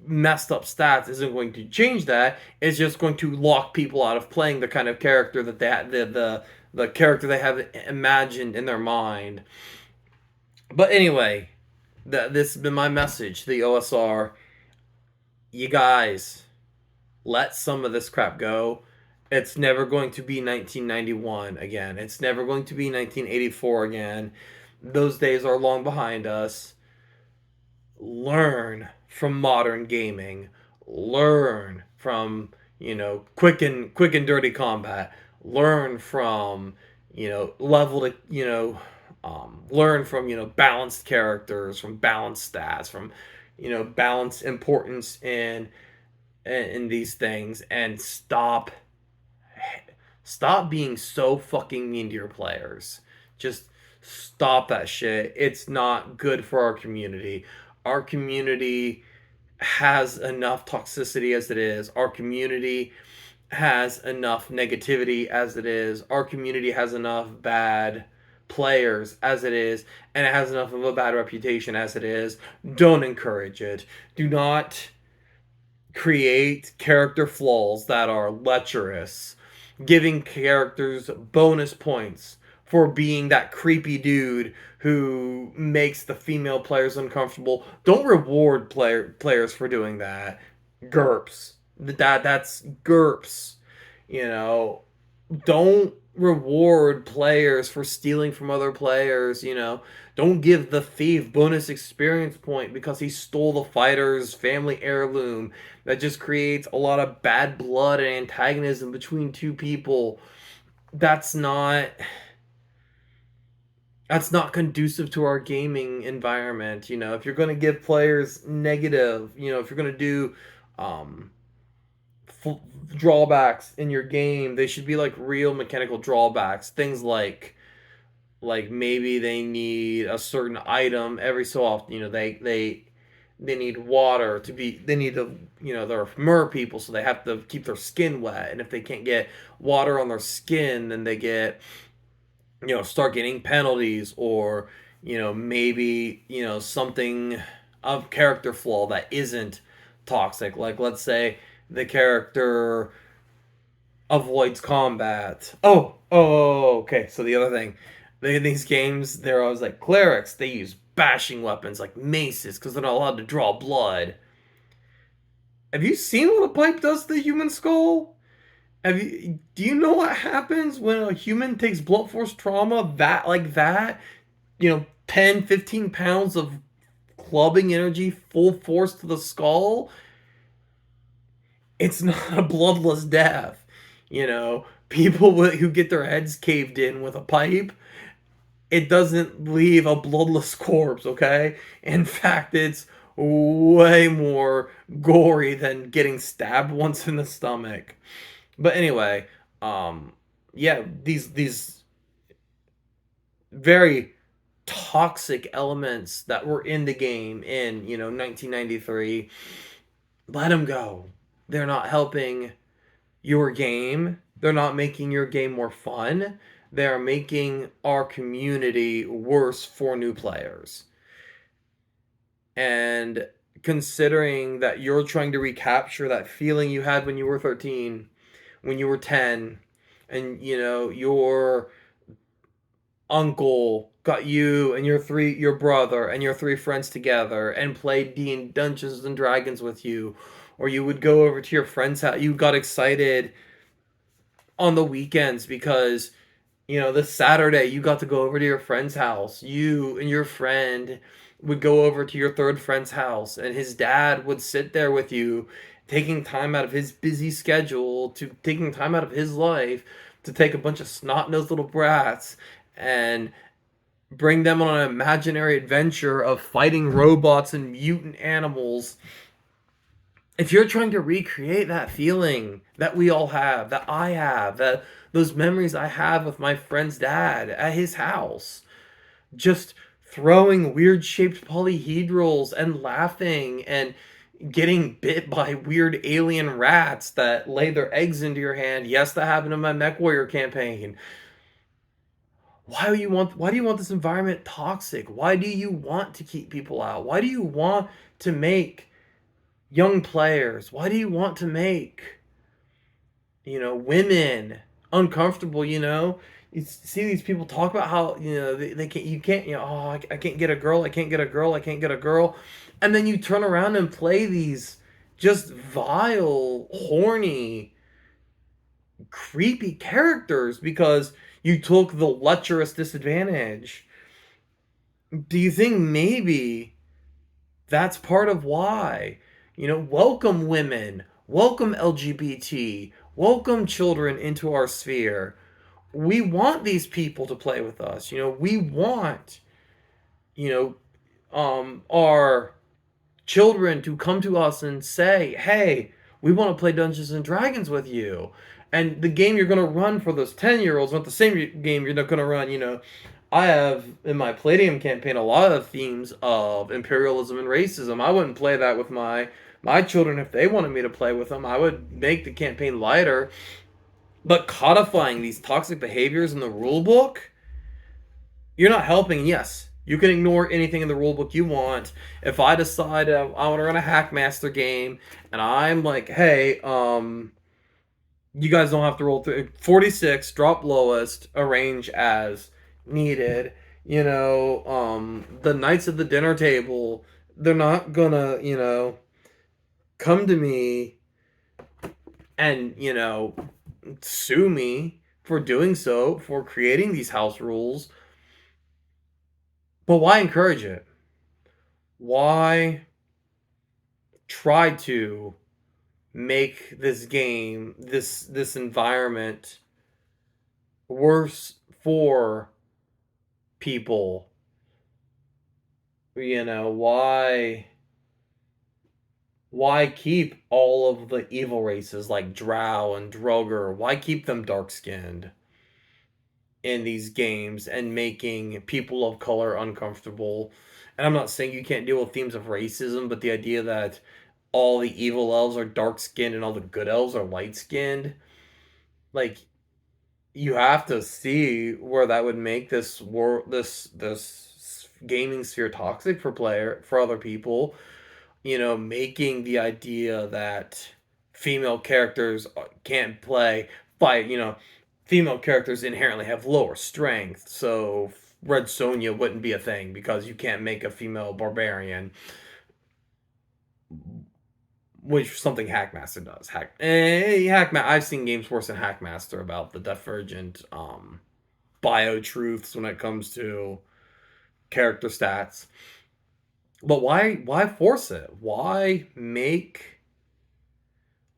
S1: messed up stats isn't going to change that. It's just going to lock people out of playing the kind of character that the character they have imagined in their mind. But anyway, this has been my message to the OSR. You guys, let some of this crap go. It's never going to be 1991 again. It's never going to be 1984 again. Those days are long behind us. Learn from modern gaming. Learn from, quick and dirty combat. Learn from, level to, learn from, balanced characters, from balanced stats, from, balanced importance in these things, and Stop being so fucking mean to your players. Just stop that shit. It's not good for our community. Our community has enough toxicity as it is. Our community has enough negativity as it is. Our community has enough bad players as it is, and it has enough of a bad reputation as it is. Don't encourage it. Do not create character flaws that are lecherous, giving characters bonus points for being that creepy dude who makes the female players uncomfortable. Don't reward players for doing that. GURPS. That's GURPS. You know, don't reward players for stealing from other players. Don't give the thief bonus experience point because he stole the fighter's family heirloom. That just creates a lot of bad blood and antagonism between two people. That's not conducive to our gaming environment. If you're going to give players negative, if you're going to do um drawbacks in your game, they should be like real mechanical drawbacks. Things like maybe they need a certain item every so often. They need water to be. They need to. They're mer people, so they have to keep their skin wet. And if they can't get water on their skin, then they get start getting penalties, or maybe something of character flaw that isn't toxic. Like, let's say the character avoids combat. Okay. So the other thing, in these games, they're always like clerics. They use bashing weapons like maces because they're not allowed to draw blood. Have you seen what a pipe does to the human skull? Do you know what happens when a human takes blunt force trauma that? 10, 15 pounds of clubbing energy full force to the skull? It's not a bloodless death. People who get their heads caved in with a pipe, it doesn't leave a bloodless corpse, okay? In fact, it's way more gory than getting stabbed once in the stomach. But anyway, yeah, these very toxic elements that were in the game in 1993, let them go. They're not helping your game. They're not making your game more fun. They're making our community worse for new players. And considering that you're trying to recapture that feeling you had when you were 13, when you were 10, and your uncle got you and your brother and your three friends together and played Dungeons and Dragons with you, or you would go over to your friend's house. You got excited on the weekends because this Saturday you got to go over to your friend's house. You and your friend would go over to your third friend's house, and his dad would sit there with you, taking time out of his busy schedule, taking time out of his life to take a bunch of snot-nosed little brats and bring them on an imaginary adventure of fighting robots and mutant animals. If you're trying to recreate that feeling that we all have, that I have, that those memories I have with my friend's dad at his house, just throwing weird shaped polyhedrals and laughing and getting bit by weird alien rats that lay their eggs into your hand. Yes, that happened in my MechWarrior campaign. Why do you want this environment toxic? Why do you want to keep people out? Why do you want to make young players? Why do you want to make women uncomfortable? You see these people talk about how they can't, you can't, oh, I can't get a girl, I can't get a girl, I can't get a girl, and then you turn around and play these just vile, horny, creepy characters because you took the lecherous disadvantage. Do you think maybe that's part of why? Welcome women, welcome LGBT, welcome children into our sphere. We want these people to play with us. We want, our children to come to us and say, hey, we want to play Dungeons and Dragons with you. And the game you're going to run for those 10-year-olds not the same game you're not going to run, I have in my Palladium campaign a lot of themes of imperialism and racism. I wouldn't play that with my children if they wanted me to play with them. I would make the campaign lighter, but codifying these toxic behaviors in the rule book, you're not helping. Yes, you can ignore anything in the rule book you want. If I decide I want to run a Hackmaster game and I'm like, hey, you guys don't have to roll through 46, drop lowest, arrange as needed. The Knights of the Dinner Table, they're not gonna, come to me and, sue me for doing so, for creating these house rules. But why encourage it? Why try to make this game, this environment worse for people? Why keep all of the evil races like Drow and Droger? Why keep them dark skinned in these games and making people of color uncomfortable? And I'm not saying you can't deal with themes of racism, but the idea that all the evil elves are dark skinned and all the good elves are light skinned, like, you have to see where that would make this gaming sphere toxic for other people. Making the idea that female characters can't play fight. Female characters inherently have lower strength, so Red Sonja wouldn't be a thing because you can't make a female barbarian, which something Hackmaster does. I've seen games worse than Hackmaster about the divergent bio truths when it comes to character stats. But why force it? Why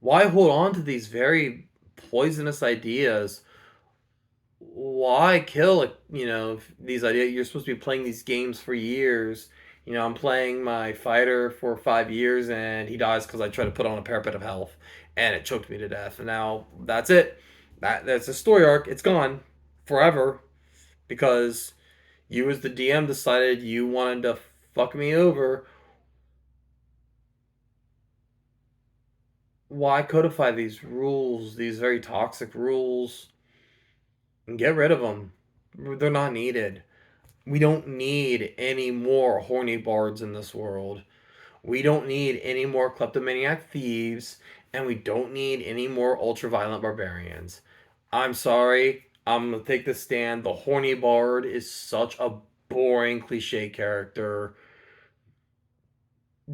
S1: hold on to these very poisonous ideas? Why kill these ideas? You're supposed to be playing these games for years. I'm playing my fighter for 5 years and he dies because I tried to put on a parapet of health and it choked me to death. And now that's it. That's a story arc. It's gone forever because you as the DM decided you wanted to fuck me over. Why codify these rules, these very toxic rules, and get rid of them? They're not needed. We don't need any more horny bards in this world. We don't need any more kleptomaniac thieves, and we don't need any more ultra-violent barbarians. I'm sorry, I'm gonna take the stand. The horny bard is such a boring cliche character.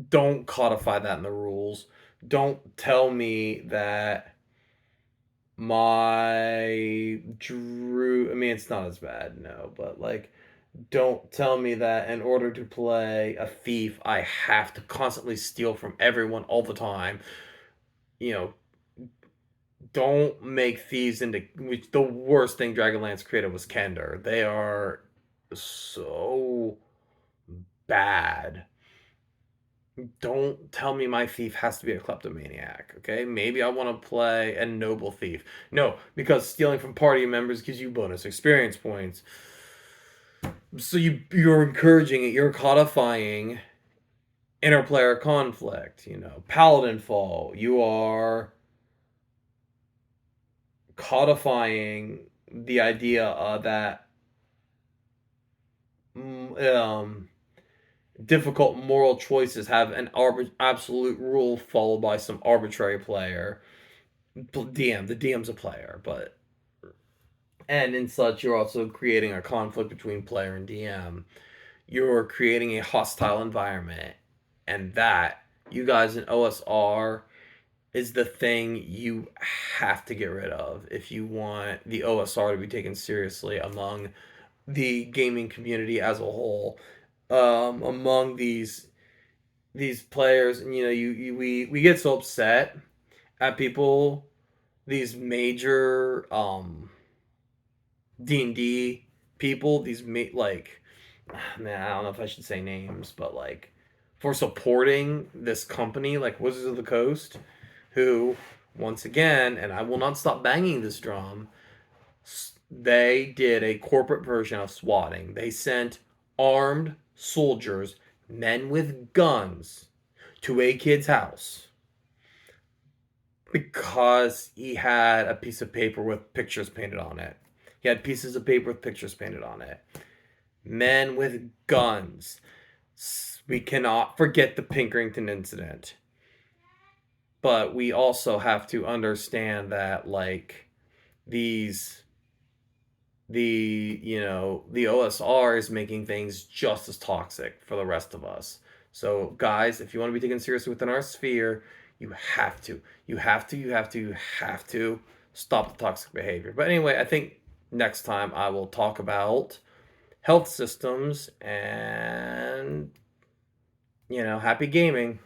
S1: Don't codify that in the rules. Don't tell me that my Drew. I mean, it's not as bad, no, but like, don't tell me that in order to play a thief, I have to constantly steal from everyone all the time. You know, don't make thieves into. Which the worst thing Dragonlance created was Kender. They are so bad. Don't tell me my thief has to be a kleptomaniac, okay? Maybe I want to play a noble thief. No, because stealing from party members gives you bonus experience points. So you're encouraging it, you're codifying interplayer conflict, Paladin Fall. You are codifying the idea that difficult moral choices have an absolute rule followed by some arbitrary player. The DM's a player, but and in such, you're also creating a conflict between player and DM. You're creating a hostile environment, and that, you guys in OSR, is the thing you have to get rid of if you want the OSR to be taken seriously among the gaming community as a whole. Among these players, and we get so upset at people, these major D&D people, like, man, I don't know if I should say names, but like, for supporting this company like Wizards of the Coast, who once again, and I will not stop banging this drum, they did a corporate version of swatting. They sent armed soldiers, men with guns, to a kid's house because he had a piece of paper with pictures painted on it. He had pieces of paper with pictures painted on it. Men with guns. We cannot forget the Pinkerton incident. But we also have to understand that, like, these the OSR is making things just as toxic for the rest of us. So guys, if you want to be taken seriously within our sphere, you have to stop the toxic behavior. But anyway, I think next time I will talk about health systems and happy gaming.